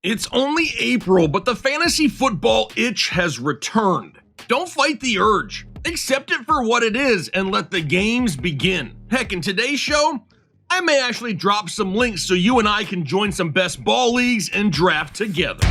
It's only April, but the fantasy football itch has returned. Don't fight the urge. Accept it for what it is and let the games begin. Heck, in today's show, I may actually drop some links so you and I can join some best ball leagues and draft together.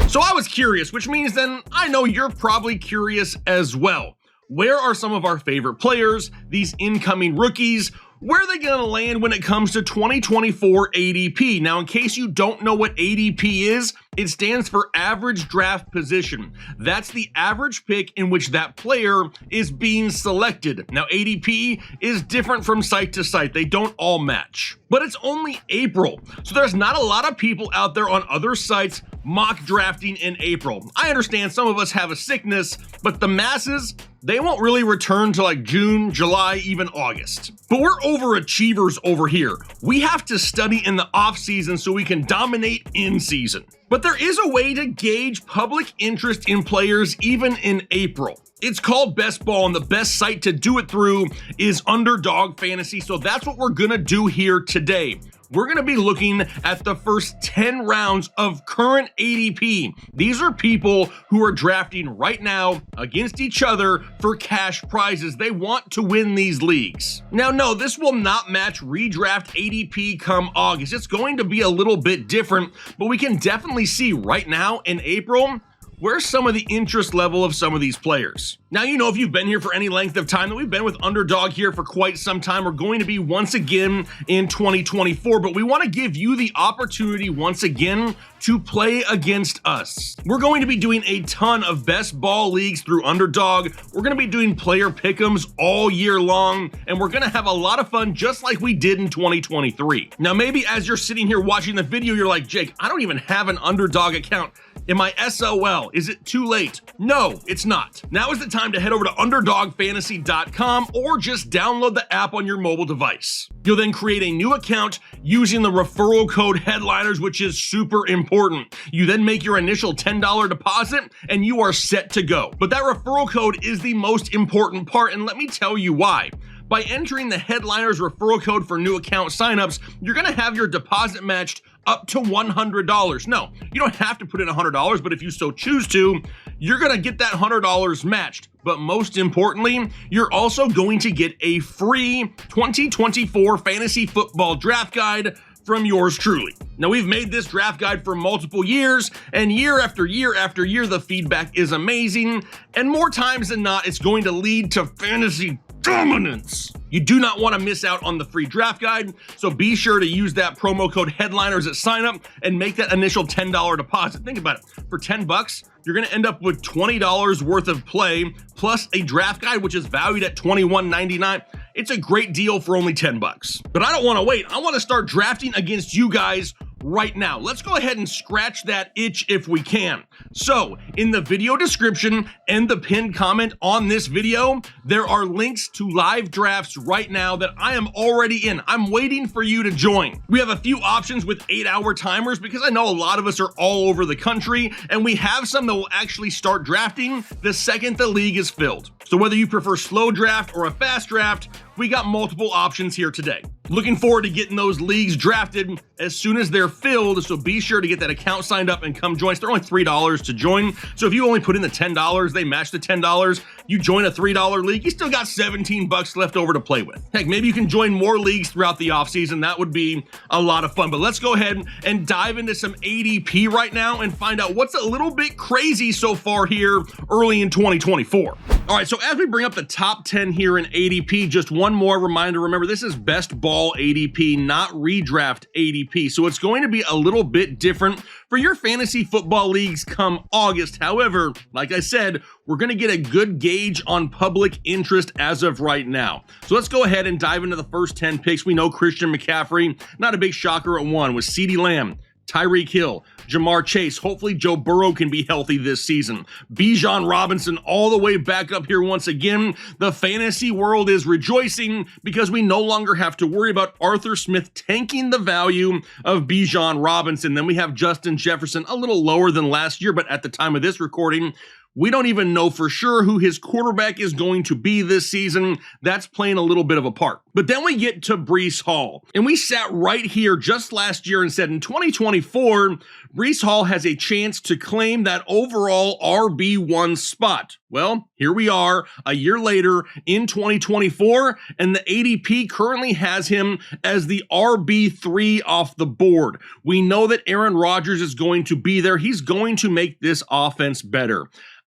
So I was curious, which means then I know you're probably curious as well. Where are some of our favorite players, these incoming rookies? Where are they going to land when it comes to 2024 ADP? Now, in case you don't know what ADP is, it stands for average draft position. That's the average pick in which that player is being selected. Now, ADP is different from site to site. They don't all match. But it's only April, so there's not a lot of people out there on other sites mock drafting in April. I understand some of us have a sickness, but the masses, they won't really return to like June, July, even August. But we're overachievers over here. We have to study in the off season so we can dominate in season. But there is a way to gauge public interest in players even in April. It's called Best Ball, and the best site to do it through is Underdog Fantasy, so that's what we're gonna do here today. We're going to be looking at the first 10 rounds of current ADP. These are people who are drafting right now against each other for cash prizes. They want to win these leagues. Now, no, this will not match redraft ADP come August. It's going to be a little bit different, but we can definitely see right now in April where's some of the interest level of some of these players. Now, you know, if you've been here for any length of time, that we've been with Underdog here for quite some time. We're going to be once again in 2024, but we want to give you the opportunity once again to play against us. We're going to be doing a ton of best ball leagues through Underdog. We're going to be doing player pick'ems all year long, and we're going to have a lot of fun just like we did in 2023. Now, maybe as you're sitting here watching the video, you're like, Jake, I don't even have an Underdog account. Am I SOL? Is it too late? No, it's not. Now is the time to head over to underdogfantasy.com or just download the app on your mobile device. You'll then create a new account using the referral code headliners, which is super important. You then make your initial $10 deposit and you are set to go. But that referral code is the most important part, and let me tell you why. By entering the Headliners referral code for new account signups, you're going to have your deposit matched up to $100. No, you don't have to put in $100, but if you so choose to, you're going to get that $100 matched. But most importantly, you're also going to get a free 2024 fantasy football draft guide from yours truly. Now, we've made this draft guide for multiple years, and year after year after year, the feedback is amazing. And more times than not, it's going to lead to fantasy dominance. You do not want to miss out on the free draft guide, so be sure to use that promo code headliners at sign up and make that initial $10 deposit. Think about it. For 10 bucks, you're going to end up with $20 worth of play plus a draft guide, which is valued at $21.99. It's a great deal for only 10 bucks. But I don't want to wait. I want to start drafting against you guys right now. Let's go ahead and scratch that itch if we can. So in the video description and the pinned comment on this video, there are links to live drafts right now that I am already in. I'm waiting for you to join. We have a few options with 8-hour timers because I know a lot of us are all over the country, and we have some that will actually start drafting the second the league is filled. So whether you prefer slow draft or a fast draft, we got multiple options here today. Looking forward to getting those leagues drafted as soon as they're filled, so be sure to get that account signed up and come join us. They're only $3 to join, so if you only put in the $10, they match the $10, you join a $3 league, you still got 17 bucks left over to play with. Heck, maybe you can join more leagues throughout the offseason. That would be a lot of fun. But let's go ahead and dive into some ADP right now and find out what's a little bit crazy so far here early in 2024. All right, so as we bring up the top 10 here in ADP, just one more reminder. Remember, this is best ball ADP, not redraft ADP. So it's going to be a little bit different for your fantasy football leagues come August. However, like I said, we're going to get a good gauge on public interest as of right now. So let's go ahead and dive into the first 10 picks. We know Christian McCaffrey, not a big shocker at 1, with CeeDee Lamb, Tyreek Hill, Jamar Chase. Hopefully Joe Burrow can be healthy this season. Bijan Robinson all the way back up here once again. The fantasy world is rejoicing because we no longer have to worry about Arthur Smith tanking the value of Bijan Robinson. Then we have Justin Jefferson, a little lower than last year, but at the time of this recording, we don't even know for sure who his quarterback is going to be this season. That's playing a little bit of a part. But then we get to Breece Hall. And we sat right here just last year and said in 2024, Breece Hall has a chance to claim that overall RB1 spot. Well, here we are a year later in 2024, and the ADP currently has him as the RB3 off the board. We know that Aaron Rodgers is going to be there. He's going to make this offense better.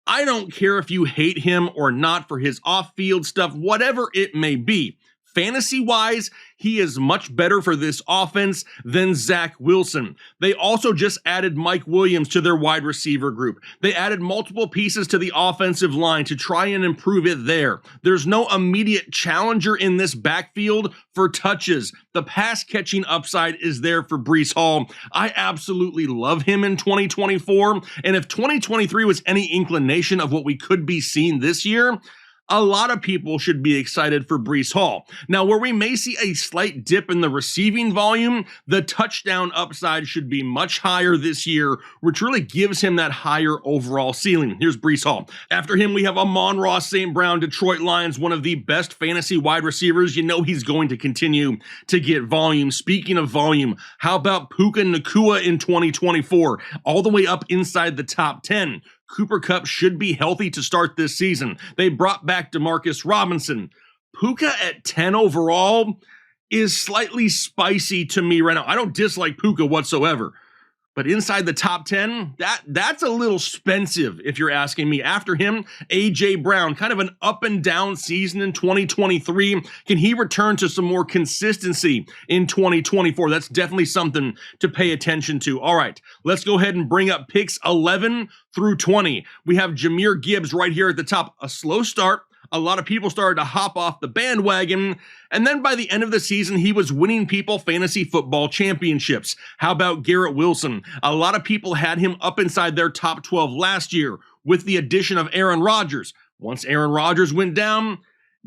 I don't care if you hate him or not for his off-field stuff, whatever it may be. Fantasy-wise, he is much better for this offense than Zach Wilson. They also just added Mike Williams to their wide receiver group. They added multiple pieces to the offensive line to try and improve it there. There's no immediate challenger in this backfield for touches. The pass-catching upside is there for Breece Hall. I absolutely love him in 2024, and if 2023 was any inclination of what we could be seeing this year, a lot of people should be excited for Breece Hall. Now, where we may see a slight dip in the receiving volume, the touchdown upside should be much higher this year, which really gives him that higher overall ceiling. Here's Breece Hall. After him, we have Amon-Ra St. Brown, Detroit Lions, one of the best fantasy wide receivers. You know he's going to continue to get volume. Speaking of volume, how about Puka Nacua in 2024? All the way up inside the top 10. Cooper Kupp should be healthy to start this season. They brought back Demarcus Robinson. Puka at 10 overall is slightly spicy to me right now. I don't dislike Puka whatsoever. But inside the top 10, that's a little expensive if you're asking me. After him, A.J. Brown, kind of an up and down season in 2023. Can he return to some more consistency in 2024? That's definitely something to pay attention to. All right, let's go ahead and bring up picks 11 through 20. We have Jahmyr Gibbs right here at the top. A slow start. A lot of people started to hop off the bandwagon, and then by the end of the season, he was winning people fantasy football championships. How about Garrett Wilson? A lot of people had him up inside their top 12 last year with the addition of Aaron Rodgers. Once Aaron Rodgers went down,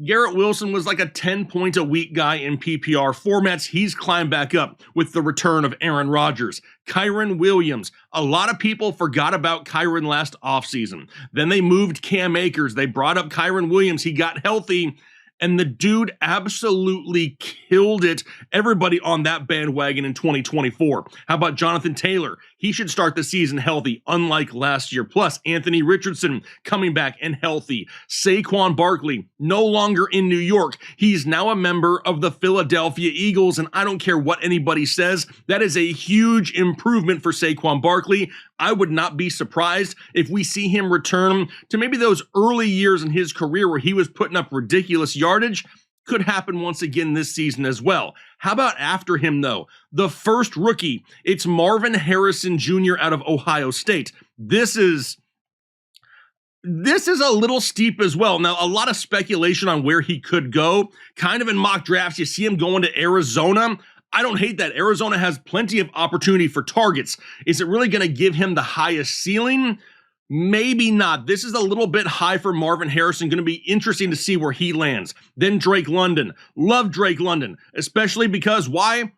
Garrett Wilson was like a 10-point-a-week guy in PPR formats. He's climbed back up with the return of Aaron Rodgers. Kyren Williams. A lot of people forgot about Kyren last offseason. Then they moved Cam Akers. They brought up Kyren Williams. He got healthy, and the dude absolutely killed it. Everybody on that bandwagon in 2024. How about Jonathan Taylor? He should start the season healthy, unlike last year. Plus, Anthony Richardson coming back and healthy. Saquon Barkley, no longer in New York. He's now a member of the Philadelphia Eagles, and I don't care what anybody says. That is a huge improvement for Saquon Barkley. I would not be surprised if we see him return to maybe those early years in his career where he was putting up ridiculous yardage. Could happen once again this season as well. How about after him, though? The first rookie. It's Marvin Harrison Jr. out of Ohio State. This is a little steep as well. Now, a lot of speculation on where he could go. Kind of in mock drafts, you see him going to Arizona. I don't hate that. Arizona has plenty of opportunity for targets. Is it really going to give him the highest ceiling? Maybe not. This is a little bit high for Marvin Harrison. Going to be interesting to see where he lands. Then Drake London. Love Drake London, especially because why?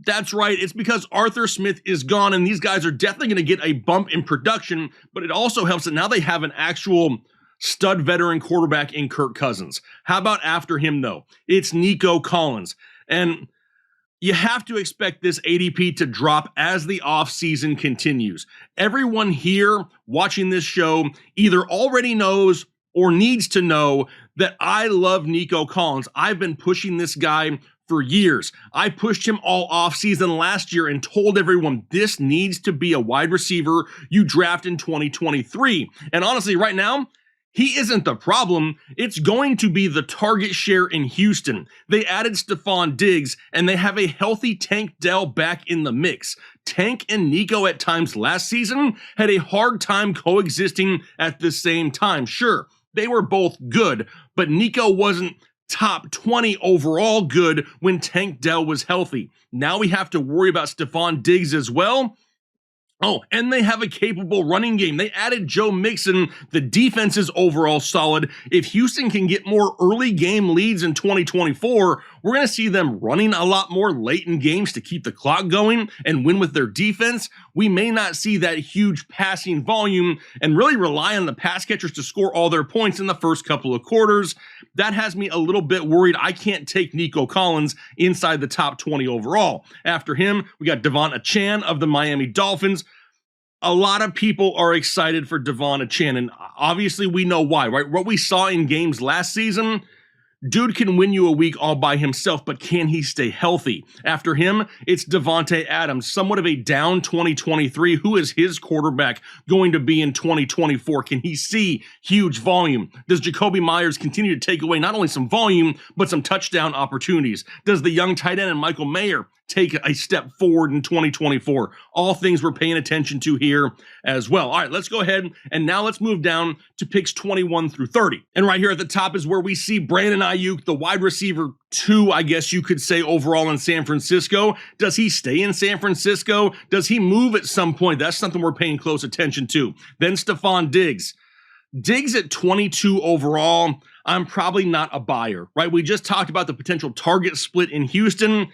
That's right. It's because Arthur Smith is gone, and these guys are definitely going to get a bump in production, but it also helps that now they have an actual stud veteran quarterback in Kirk Cousins. How about after him, though? It's Nico Collins. And you have to expect this ADP to drop as the offseason continues. Everyone here watching this show either already knows or needs to know that I love Nico Collins. I've been pushing this guy for years. I pushed him all offseason last year and told everyone this needs to be a wide receiver you draft in 2023. And honestly, right now, he isn't the problem. It's going to be the target share in Houston. They added Stephon Diggs, and they have a healthy Tank Dell back in the mix. Tank and Nico at times last season had a hard time coexisting at the same time. Sure, they were both good, but Nico wasn't top 20 overall good when Tank Dell was healthy. Now we have to worry about Stephon Diggs as well. Oh, and they have a capable running game. They added Joe Mixon. The defense is overall solid. If Houston can get more early game leads in 2024, we're going to see them running a lot more late in games to keep the clock going and win with their defense. We may not see that huge passing volume and really rely on the pass catchers to score all their points in the first couple of quarters. That has me a little bit worried. I can't take Nico Collins inside the top 20 overall. After him, we got Devon Achane of the Miami Dolphins. A lot of people are excited for Devon Achane, and obviously we know why, right? What we saw in games last season, dude can win you a week all by himself, but can he stay healthy? After him, it's Devontae Adams, somewhat of a down 2023. Who is his quarterback going to be in 2024? Can he see huge volume? Does Jacoby Myers continue to take away not only some volume, but some touchdown opportunities? Does the young tight end and Michael Mayer take a step forward in 2024? All things we're paying attention to here as well. All right, let's go ahead and now let's move down to picks 21 through 30. And right here at the top is where we see Brandon Ayuk, the wide receiver 2, I guess you could say, overall in San Francisco. Does he stay in San Francisco? Does he move at some point? That's something we're paying close attention to. Then Stephon Diggs. Diggs at 22 overall, I'm probably not a buyer, right? We just talked about the potential target split in Houston.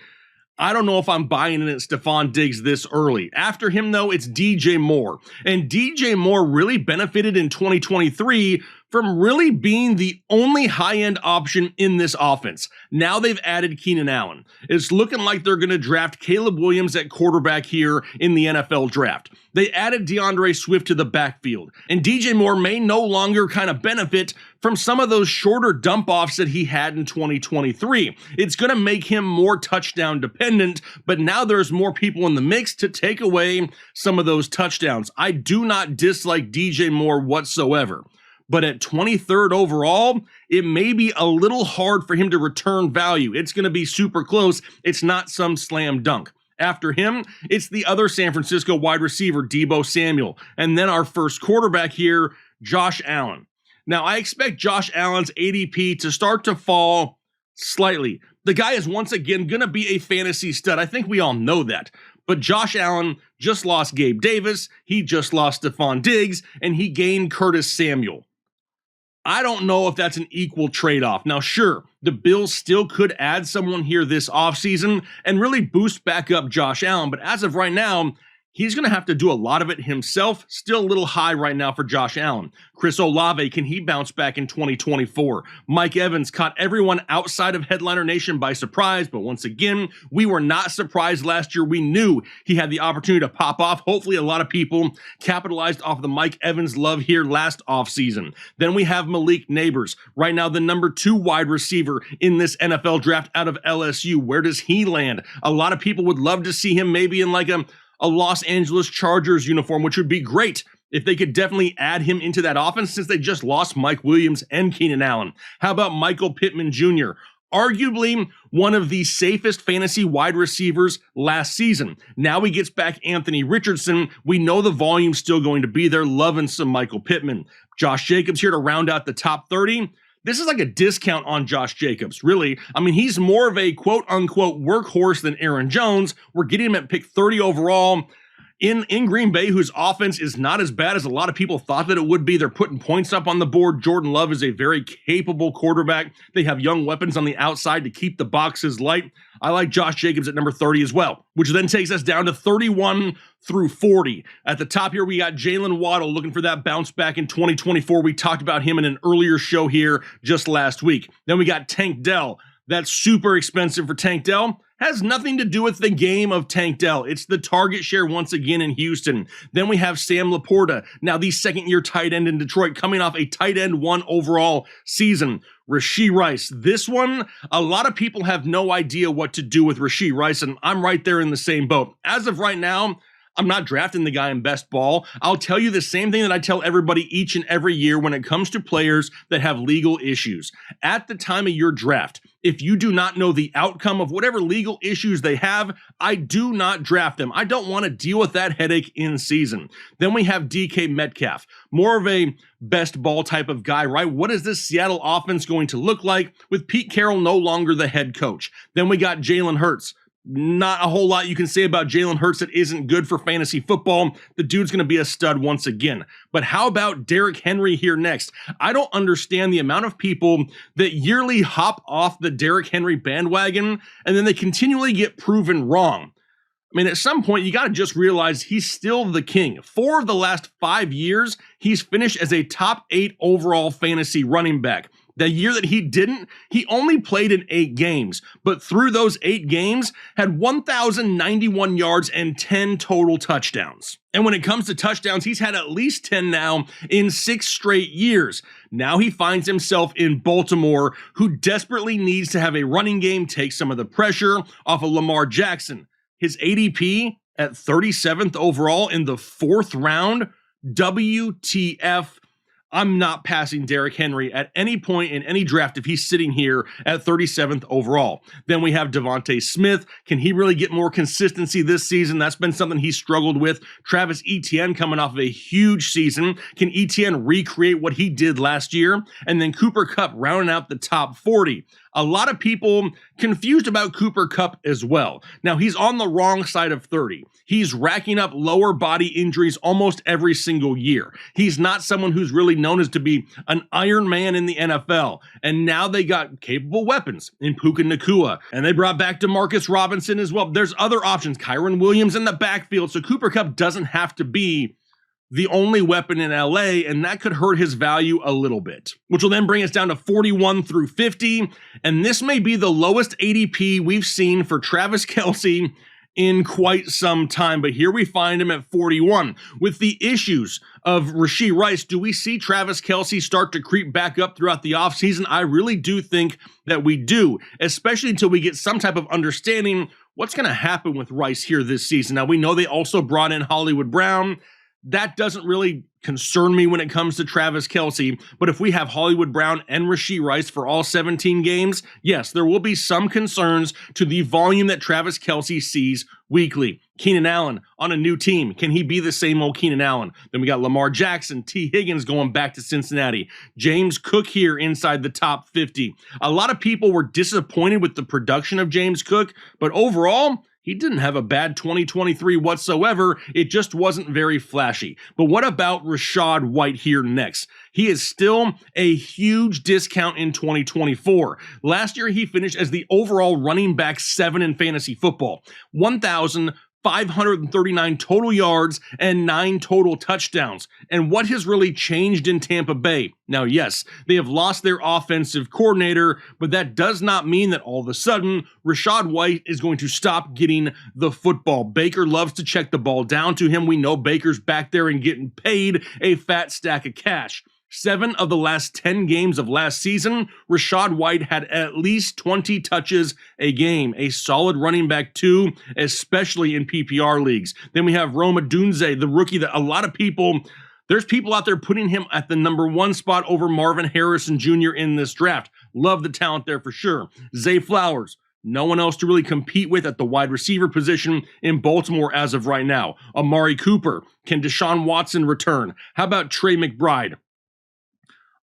I don't know if I'm buying in at Stephon Diggs this early. After him, though, it's DJ Moore. And DJ Moore really benefited in 2023 from really being the only high-end option in this offense. Now they've added Keenan Allen. It's looking like they're going to draft Caleb Williams at quarterback here in the NFL draft. They added DeAndre Swift to the backfield. And DJ Moore may no longer kind of benefit from some of those shorter dump-offs that he had in 2023. It's going to make him more touchdown dependent, but now there's more people in the mix to take away some of those touchdowns. I do not dislike DJ Moore whatsoever. But at 23rd overall, it may be a little hard for him to return value. It's going to be super close. It's not some slam dunk. After him, it's the other San Francisco wide receiver, Deebo Samuel. And then our first quarterback here, Josh Allen. Now, I expect Josh Allen's ADP to start to fall slightly. The guy is once again going to be a fantasy stud. I think we all know that. But Josh Allen just lost Gabe Davis. He just lost Stephon Diggs. And he gained Curtis Samuel. I don't know if that's an equal trade-off. Now, sure, the Bills still could add someone here this offseason and really boost back up Josh Allen, but as of right now, he's going to have to do a lot of it himself. Still a little high right now for Josh Allen. Chris Olave, can he bounce back in 2024? Mike Evans caught everyone outside of Headliner Nation by surprise, but once again, we were not surprised last year. We knew he had the opportunity to pop off. Hopefully, a lot of people capitalized off the Mike Evans love here last offseason. Then we have Malik Neighbors, right now the number 2 wide receiver in this NFL draft out of LSU. Where does he land? A lot of people would love to see him maybe in like a Los Angeles Chargers uniform, which would be great if they could definitely add him into that offense since they just lost Mike Williams and Keenan Allen. How about Michael Pittman Jr.? Arguably one of the safest fantasy wide receivers last season. Now he gets back Anthony Richardson. We know the volume's still going to be there. Loving some Michael Pittman. Josh Jacobs here to round out the top 30. This is like a discount on Josh Jacobs, really. I mean, he's more of a quote-unquote workhorse than Aaron Jones. We're getting him at pick 30 overall. In Green Bay, whose offense is not as bad as a lot of people thought that it would be. They're putting points up on the board. Jordan Love is a very capable quarterback. They have young weapons on the outside to keep the boxes light. I like Josh Jacobs at number 30 as well, which then takes us down to 31 through 40. At the top here, we got Jalen Waddle looking for that bounce back in 2024. We talked about him in an earlier show here just last week. Then we got Tank Dell. That's super expensive for Tank Dell. Has nothing to do with the game of Tank Dell. It's the target share once again in Houston. Then we have Sam Laporta, now the second-year tight end in Detroit, coming off a tight end 1 overall season. Rashee Rice. This one, a lot of people have no idea what to do with Rashee Rice, and I'm right there in the same boat. As of right now, I'm not drafting the guy in best ball. I'll tell you the same thing that I tell everybody each and every year when it comes to players that have legal issues. At the time of your draft, if you do not know the outcome of whatever legal issues they have, I do not draft them. I don't want to deal with that headache in season. Then we have DK Metcalf, more of a best ball type of guy, right? What is this Seattle offense going to look like with Pete Carroll no longer the head coach? Then we got Jalen Hurts. Not a whole lot you can say about Jalen Hurts that isn't good for fantasy football. The dude's going to be a stud once again. But how about Derrick Henry here next? I don't understand the amount of people that yearly hop off the Derrick Henry bandwagon and then they continually get proven wrong. I mean, at some point, you got to just realize he's still the king. 4 of the last 5 years, he's finished as a top 8 overall fantasy running back. The year that he didn't, he only played in 8 games, but through those 8 games, had 1,091 yards and 10 total touchdowns. And when it comes to touchdowns, he's had at least 10 now in 6 straight years. Now he finds himself in Baltimore, who desperately needs to have a running game take some of the pressure off of Lamar Jackson. His ADP at 37th overall in the 4th round, WTF. I'm not passing Derrick Henry at any point in any draft if he's sitting here at 37th overall. Then we have Devontae Smith. Can he really get more consistency this season? That's been something he struggled with. Travis Etienne coming off of a huge season. Can Etienne recreate what he did last year? And then Cooper Kupp rounding out the top 40. A lot of people confused about Cooper Kupp as well. Now, he's on the wrong side of 30. He's racking up lower body injuries almost every single year. He's not someone who's really known as to be an Iron Man in the NFL. And now they got capable weapons in Puka Nacua. And they brought back Demarcus Robinson as well. There's other options. Kyron Williams in the backfield. So Cooper Kupp doesn't have to be the only weapon in LA, and that could hurt his value a little bit, which will then bring us down to 41 through 50. And this may be the lowest ADP we've seen for Travis Kelce in quite some time, but here we find him at 41. With the issues of Rashee Rice, do we see Travis Kelce start to creep back up throughout the offseason? I really do think that we do, especially until we get some type of understanding what's going to happen with Rice here this season. Now, we know they also brought in Hollywood Brown. That doesn't really concern me when it comes to Travis Kelce, but if we have Hollywood Brown and Rashee Rice for all 17 games, yes, there will be some concerns to the volume that Travis Kelce sees weekly. Keenan Allen on a new team. Can he be the same old Keenan Allen? Then we got Lamar Jackson, T. Higgins going back to Cincinnati. James Cook here inside the top 50. A lot of people were disappointed with the production of James Cook, but overall, he didn't have a bad 2023 whatsoever. It just wasn't very flashy. But what about Rachaad White here next? He is still a huge discount in 2024. Last year, he finished as the overall running back 7 in fantasy football. 1,539 total yards and 9 total touchdowns. And what has really changed in Tampa Bay? Now, yes, they have lost their offensive coordinator, but that does not mean that all of a sudden Rachaad White is going to stop getting the football. Baker loves to check the ball down to him. We know Baker's back there and getting paid a fat stack of cash. 7 of the last 10 games of last season, Rachaad White had at least 20 touches a game. A solid running back too, especially in PPR leagues. Then we have Rome Odunze, the rookie that a lot of people, there's people out there putting him at the number 1 spot over Marvin Harrison Jr. in this draft. Love the talent there for sure. Zay Flowers. No one else to really compete with at the wide receiver position in Baltimore as of right now. Amari Cooper. Can Deshaun Watson return? How about Trey McBride?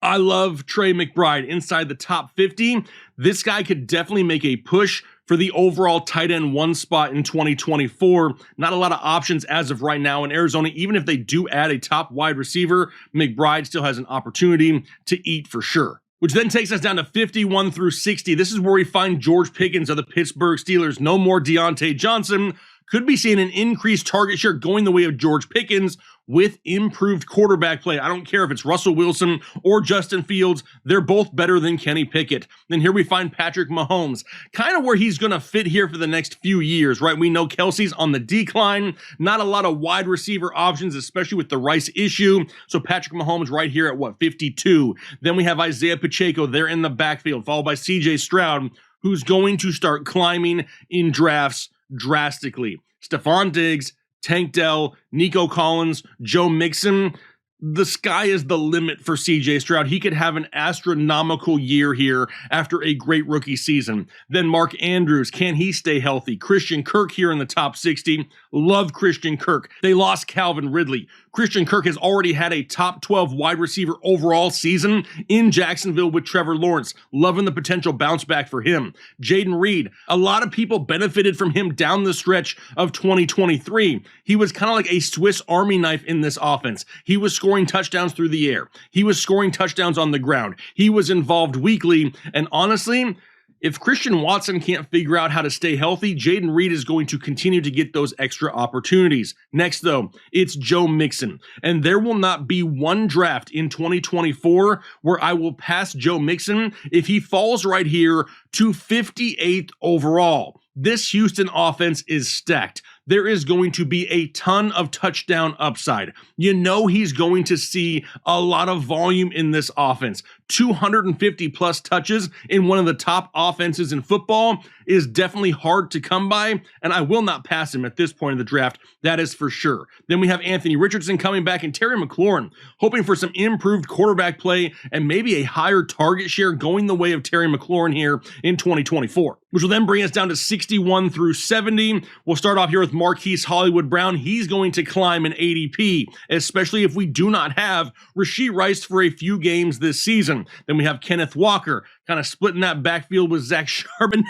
I love Trey McBride inside the top 50. This guy could definitely make a push for the overall tight end 1 spot in 2024. Not a lot of options as of right now in Arizona. Even if they do add a top wide receiver, McBride still has an opportunity to eat for sure. Which then takes us down to 51 through 60. This is where we find George Pickens of the Pittsburgh Steelers. No more Deontay Johnson. Could be seeing an increased target share going the way of George Pickens with improved quarterback play. I don't care if it's Russell Wilson or Justin Fields. They're both better than Kenny Pickett. Then here we find Patrick Mahomes, kind of where he's going to fit here for the next few years, right? We know Kelsey's on the decline. Not a lot of wide receiver options, especially with the Rice issue. So Patrick Mahomes right here at 52. Then we have Isaiah Pacheco there in the backfield, followed by CJ Stroud, who's going to start climbing in drafts drastically. Stephon Diggs, Tank Dell, Nico Collins, Joe Mixon. The sky is the limit for CJ Stroud. He could have an astronomical year here after a great rookie season. Then Mark Andrews, can he stay healthy? Christian Kirk here in the top 60. Love Christian Kirk. They lost Calvin Ridley. Christian Kirk has already had a top 12 wide receiver overall season in Jacksonville with Trevor Lawrence. Loving the potential bounce back for him. Jaden Reed, a lot of people benefited from him down the stretch of 2023. He was kind of like a Swiss Army knife in this offense. He was scoring touchdowns through the air. He was scoring touchdowns on the ground. He was involved weekly, and honestly, If Christian Watson can't figure out how to stay healthy, Jaden Reed is going to continue to get those extra opportunities. Next, though, it's Joe Mixon. And there will not be one draft in 2024 where I will pass Joe Mixon if he falls right here to 58th overall. This Houston offense is stacked. There is going to be a ton of touchdown upside. You know he's going to see a lot of volume in this offense. 250 plus touches in one of the top offenses in football is definitely hard to come by, and I will not pass him at this point in the draft. That is for sure. Then we have Anthony Richardson coming back and Terry McLaurin, hoping for some improved quarterback play and maybe a higher target share going the way of Terry McLaurin here in 2024, which will then bring us down to 61 through 70. We'll start off here with Marquise Hollywood Brown. He's going to climb an ADP, especially if we do not have Rashee Rice for a few games this season. Then we have Kenneth Walker, kind of splitting that backfield with Zach Charbonnet.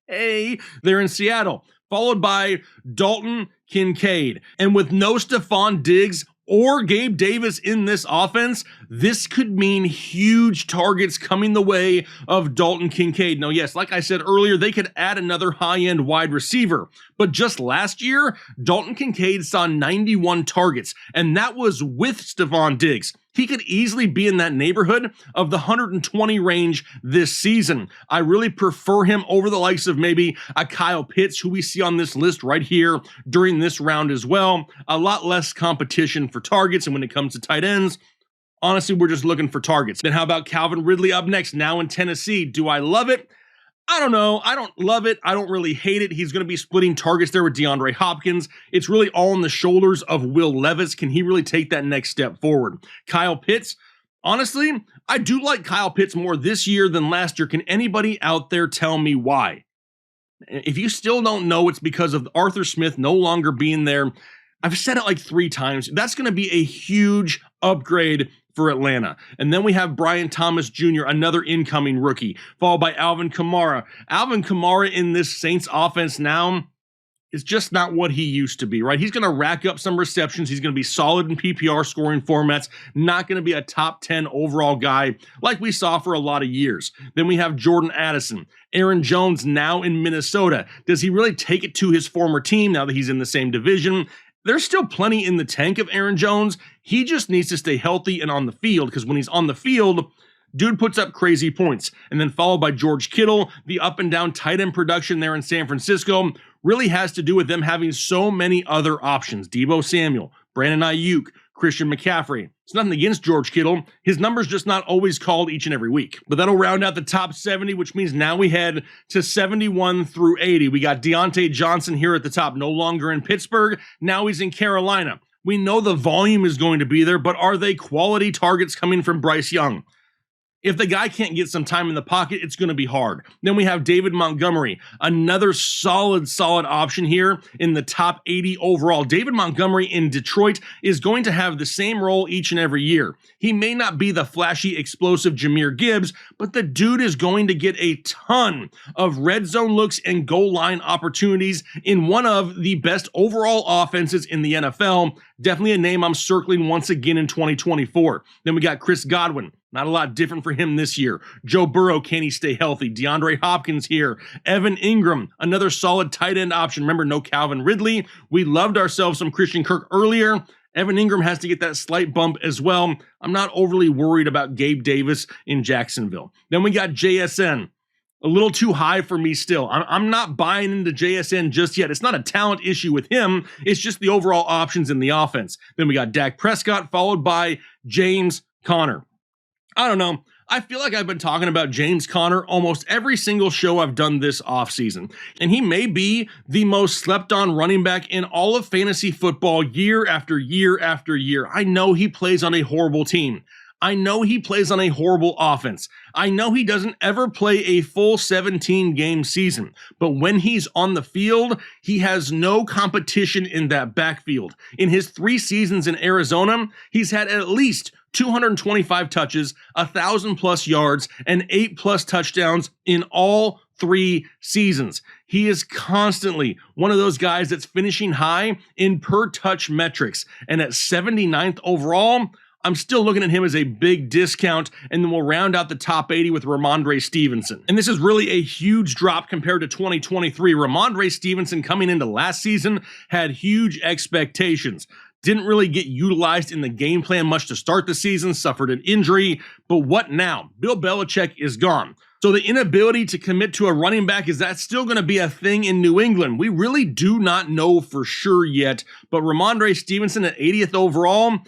Hey, they're in Seattle, followed by Dalton Kincaid. And with no Stephon Diggs or Gabe Davis in this offense, this could mean huge targets coming the way of Dalton Kincaid. Now, yes, like I said earlier, they could add another high-end wide receiver. But just last year, Dalton Kincaid saw 91 targets, and that was with Stephon Diggs. He could easily be in that neighborhood of the 120 range this season. I really prefer him over the likes of maybe a Kyle Pitts, who we see on this list right here during this round as well. A lot less competition for targets, and when it comes to tight ends, honestly, we're just looking for targets. Then how about Calvin Ridley up next, now in Tennessee? Do I love it? I don't know. I don't love it. I don't really hate it. He's going to be splitting targets there with DeAndre Hopkins. It's really all on the shoulders of Will Levis. Can he really take that next step forward? Kyle Pitts. Honestly, I do like Kyle Pitts more this year than last year. Can anybody out there tell me why? If you still don't know, it's because of Arthur Smith no longer being there. I've said it like 3 times. That's going to be a huge upgrade for Atlanta. And then we have Brian Thomas Jr., another incoming rookie, followed by Alvin Kamara. Alvin Kamara in this Saints offense now is just not what he used to be, right? He's going to rack up some receptions. He's going to be solid in PPR scoring formats, not going to be a top 10 overall guy like we saw for a lot of years. Then we have Jordan Addison. Aaron Jones now in Minnesota. Does he really take it to his former team now that he's in the same division? There's still plenty in the tank of Aaron Jones. He just needs to stay healthy and on the field, because when he's on the field, dude puts up crazy points. And then followed by George Kittle. The up and down tight end production there in San Francisco really has to do with them having so many other options. Deebo Samuel, Brandon Ayuk, Christian McCaffrey. It's nothing against George Kittle. His number's just not always called each and every week. But that'll round out the top 70, which means now we head to 71 through 80. We got Deontay Johnson here at the top, no longer in Pittsburgh. Now he's in Carolina. We know the volume is going to be there, but are they quality targets coming from Bryce Young? If the guy can't get some time in the pocket, it's going to be hard. Then we have David Montgomery, another solid option here in the top 80 overall. David Montgomery in Detroit is going to have the same role each and every year. He may not be the flashy, explosive Jahmyr Gibbs, but the dude is going to get a ton of red zone looks and goal line opportunities in one of the best overall offenses in the NFL. Definitely a name I'm circling once again in 2024. Then we got Chris Godwin. Not a lot different for him this year. Joe Burrow, can he stay healthy? DeAndre Hopkins here. Evan Ingram, another solid tight end option. Remember, no Calvin Ridley. We loved ourselves some Christian Kirk earlier. Evan Ingram has to get that slight bump as well. I'm not overly worried about Gabe Davis in Jacksonville. Then we got JSN. A little too high for me still. I'm not buying into JSN just yet. It's not a talent issue with him. It's just the overall options in the offense. Then we got Dak Prescott, followed by James Conner. I don't know. I feel like I've been talking about James Conner almost every single show I've done this offseason. And he may be the most slept on running back in all of fantasy football year after year after year. I know he plays on a horrible team. I know he plays on a horrible offense. I know he doesn't ever play a full 17-game season. But when he's on the field, he has no competition in that backfield. In his 3 seasons in Arizona, he's had at least 225 touches, 1,000+ yards, and 8+ touchdowns in all 3 seasons. He is constantly one of those guys that's finishing high in per touch metrics. And at 79th overall, I'm still looking at him as a big discount, and then we'll round out the top 80 with Ramondre Stevenson. And this is really a huge drop compared to 2023. Ramondre Stevenson coming into last season had huge expectations. Didn't really get utilized in the game plan much to start the season, suffered an injury, but what now? Bill Belichick is gone. So the inability to commit to a running back, is that still going to be a thing in New England? We really do not know for sure yet, but Ramondre Stevenson at 80th overall,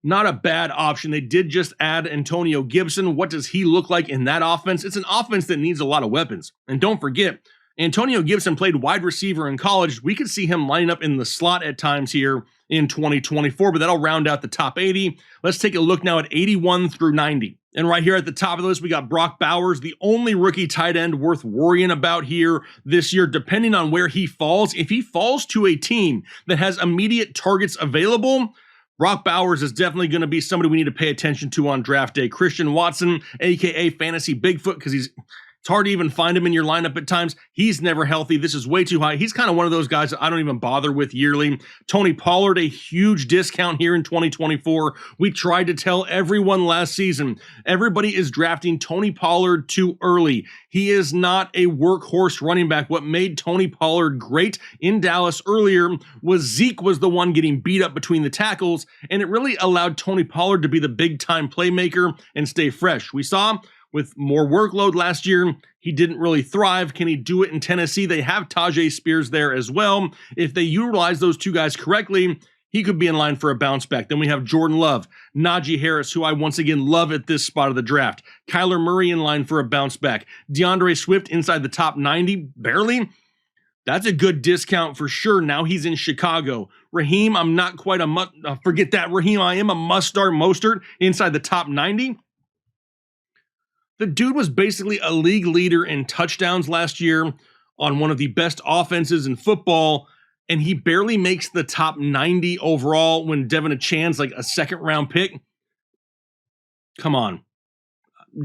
not a bad option. They did just add Antonio Gibson. What does he look like in that offense? It's an offense that needs a lot of weapons. And don't forget, Antonio Gibson played wide receiver in college. We could see him lining up in the slot at times here in 2024, but that'll round out the top 80. Let's take a look now at 81 through 90. And right here at the top of the list, we got Brock Bowers, the only rookie tight end worth worrying about here this year, depending on where he falls. If he falls to a team that has immediate targets available, Brock Bowers is definitely going to be somebody we need to pay attention to on draft day. Christian Watson, aka Fantasy Bigfoot, because it's hard to even find him in your lineup at times. He's never healthy. This is way too high. He's kind of one of those guys that I don't even bother with yearly. Tony Pollard, a huge discount here in 2024. We tried to tell everyone last season, everybody is drafting Tony Pollard too early. He is not a workhorse running back. What made Tony Pollard great in Dallas earlier was Zeke was the one getting beat up between the tackles, and it really allowed Tony Pollard to be the big-time playmaker and stay fresh. We saw with more workload last year, he didn't really thrive. Can he do it in Tennessee? They have Tajay Spears there as well. If they utilize those two guys correctly, he could be in line for a bounce back. Then we have Jordan Love, Najee Harris, who I once again love at this spot of the draft. Kyler Murray in line for a bounce back. DeAndre Swift inside the top 90, barely. That's a good discount for sure. Now he's in Chicago. Raheem, I'm not quite forget that. Raheem, I am a must-start Mostert inside the top 90. The dude was basically a league leader in touchdowns last year on one of the best offenses in football, and he barely makes the top 90 overall when Devin Achan's like a second-round pick. Come on.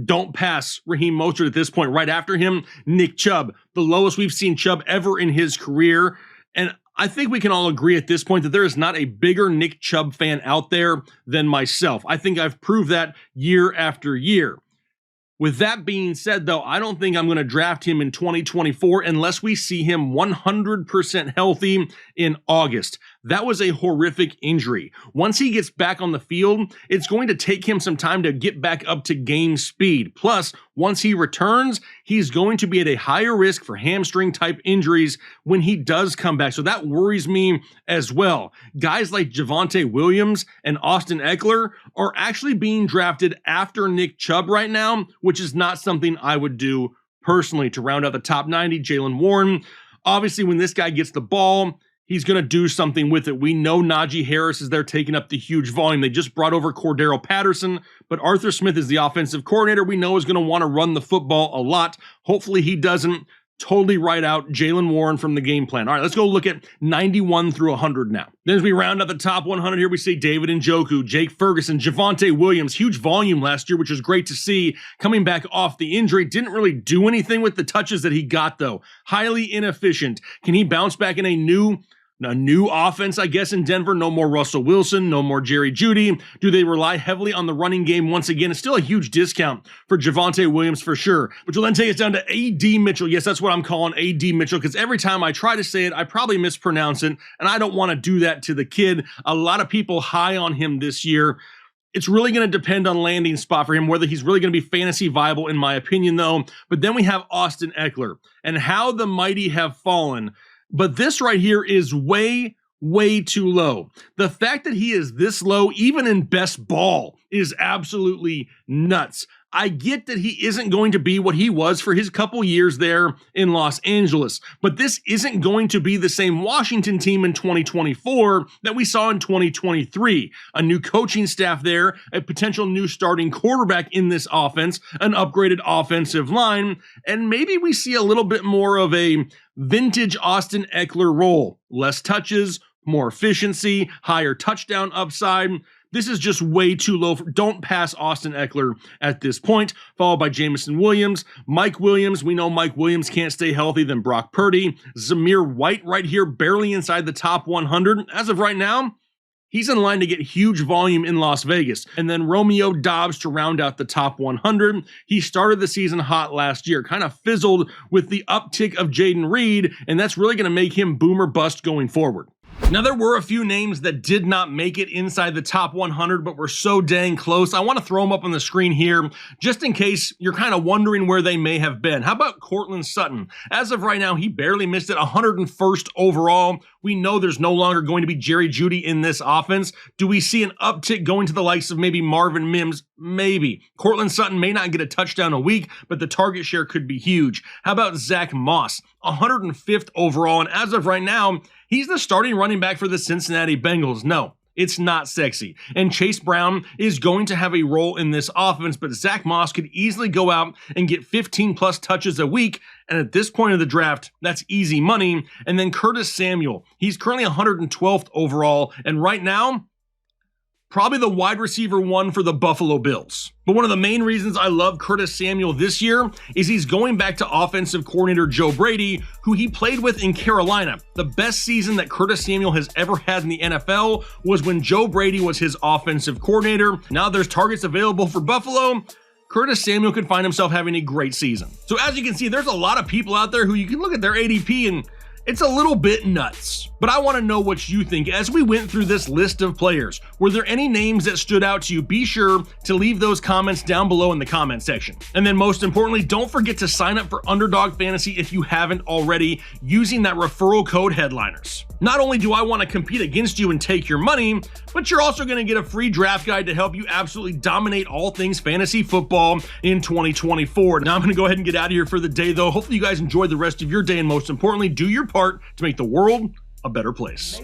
Don't pass Raheem Mostert at this point. Right after him, Nick Chubb, the lowest we've seen Chubb ever in his career. And I think we can all agree at this point that there is not a bigger Nick Chubb fan out there than myself. I think I've proved that year after year. With that being said, though, I don't think I'm going to draft him in 2024 unless we see him 100% healthy in August. That was a horrific injury. Once he gets back on the field, it's going to take him some time to get back up to game speed. Plus, once he returns, he's going to be at a higher risk for hamstring type injuries when he does come back. So that worries me as well. Guys like Javonte Williams and Austin Eckler are actually being drafted after Nick Chubb right now, which is not something I would do personally. To round out the top 90, Jaylen Warren. Obviously, when this guy gets the ball, he's going to do something with it. We know Najee Harris is there taking up the huge volume. They just brought over Cordero Patterson, but Arthur Smith is the offensive coordinator. We know is going to want to run the football a lot. Hopefully he doesn't totally write out Jaylen Warren from the game plan. All right, let's go look at 91 through 100 now. Then as we round out the top 100 here, we see David Njoku, Jake Ferguson, Javonte Williams. Huge volume last year, which is great to see. Coming back off the injury, didn't really do anything with the touches that he got, though. Highly inefficient. Can he bounce back in a new offense, I guess, in Denver? No more Russell Wilson, no more Jerry Jeudy. Do they rely heavily on the running game once again? It's still a huge discount for Javonte Williams for sure, which will then take us down to A.D. Mitchell. Yes, that's what I'm calling A.D. Mitchell, because every time I try to say it, I probably mispronounce it, and I don't want to do that to the kid. A lot of people high on him this year. It's really going to depend on landing spot for him, whether he's really going to be fantasy viable, in my opinion, though. But then we have Austin Eckler, and how the mighty have fallen. But this right here is way too low. The fact that he is this low, even in best ball, is absolutely nuts. I get that he isn't going to be what he was for his couple years there in Los Angeles, but this isn't going to be the same Washington team in 2024 that we saw in 2023. A new coaching staff there, a potential new starting quarterback in this offense, an upgraded offensive line, and maybe we see a little bit more of a vintage Austin Eckler role. Less touches, more efficiency, higher touchdown upside. This is just way too low. Don't pass Austin Eckler at this point. Followed by Jameson Williams. Mike Williams. We know Mike Williams can't stay healthy. Then Brock Purdy. Zamir White right here, barely inside the top 100. As of right now, He's in line to get huge volume in Las Vegas. And then Romeo Doubs to round out the top 100. He started the season hot last year, kind of fizzled with the uptick of Jaden Reed, and that's really going to make him boom or bust going forward. Now, there were a few names that did not make it inside the top 100, but were so dang close. I want to throw them up on the screen here, just in case you're kind of wondering where they may have been. How about Courtland Sutton? As of right now, he barely missed it, 101st overall. We know there's no longer going to be Jerry Jeudy in this offense. Do we see an uptick going to the likes of maybe Marvin Mims? Maybe. Courtland Sutton may not get a touchdown a week, but the target share could be huge. How about Zach Moss? 105th overall, and as of right now, he's the starting running back for the Cincinnati Bengals. No, it's not sexy. And Chase Brown is going to have a role in this offense, but Zach Moss could easily go out and get 15 plus touches a week. And at this point of the draft, that's easy money. And then Curtis Samuel, he's currently 112th overall. And right now, probably the wide receiver one for the Buffalo Bills. But one of the main reasons I love Curtis Samuel this year is he's going back to offensive coordinator Joe Brady, who he played with in Carolina. The best season that Curtis Samuel has ever had in the NFL was when Joe Brady was his offensive coordinator. Now there's targets available for Buffalo. Curtis Samuel could find himself having a great season. So as you can see, there's a lot of people out there who you can look at their ADP and it's a little bit nuts, but I want to know what you think. As we went through this list of players, were there any names that stood out to you? Be sure to leave those comments down below in the comment section. And then most importantly, don't forget to sign up for Underdog Fantasy if you haven't already, using that referral code Headliners. Not only do I want to compete against you and take your money, but you're also going to get a free draft guide to help you absolutely dominate all things fantasy football in 2024. Now I'm going to go ahead and get out of here for the day though. Hopefully you guys enjoy the rest of your day, and most importantly, do your part to make the world a better place.